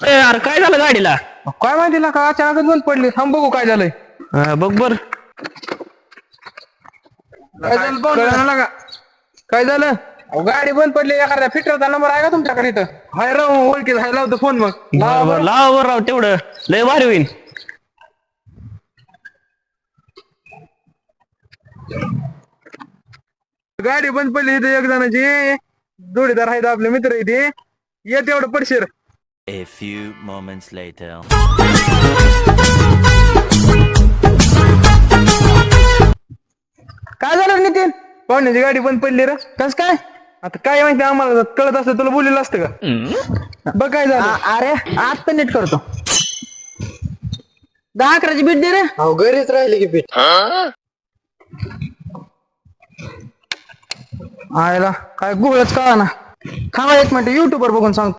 यार काय झालं गाडीला? काय माहिती ना का अचानकच बंद पडली. थांब बघू काय झालंय. बघ बर. काय झालं कळलं का? काय झालं? अहो, गाडी बंद पडली. एखाद्या फिटरचा नंबर आहे का तुमच्याकडे इथं? हाय राव ओळखी हाय लावतो फोन मग. बर लाव बर राव तेवढं लय भारी होईल. गाडी बंद पडली इथे एक जणाची जोडीदार आहेत आपले मित्र इथे. ये तेवढं पडशीर. A few moments later. काय झालं नितीन? पाहुण्याची गाडी बंद पडली रे. कस काय? आता काय माहिती आम्हाला कळत असतं तुला बोललेलं असतं का? बघ काय झालं. अरे आता नीट करतो. 10-11ची बीट दे रे. अहो घरीच राहिले की पीठ. आयला काय गुळच कळा ना. थांबा एक मिनिट युट्यूब वर बघून सांग.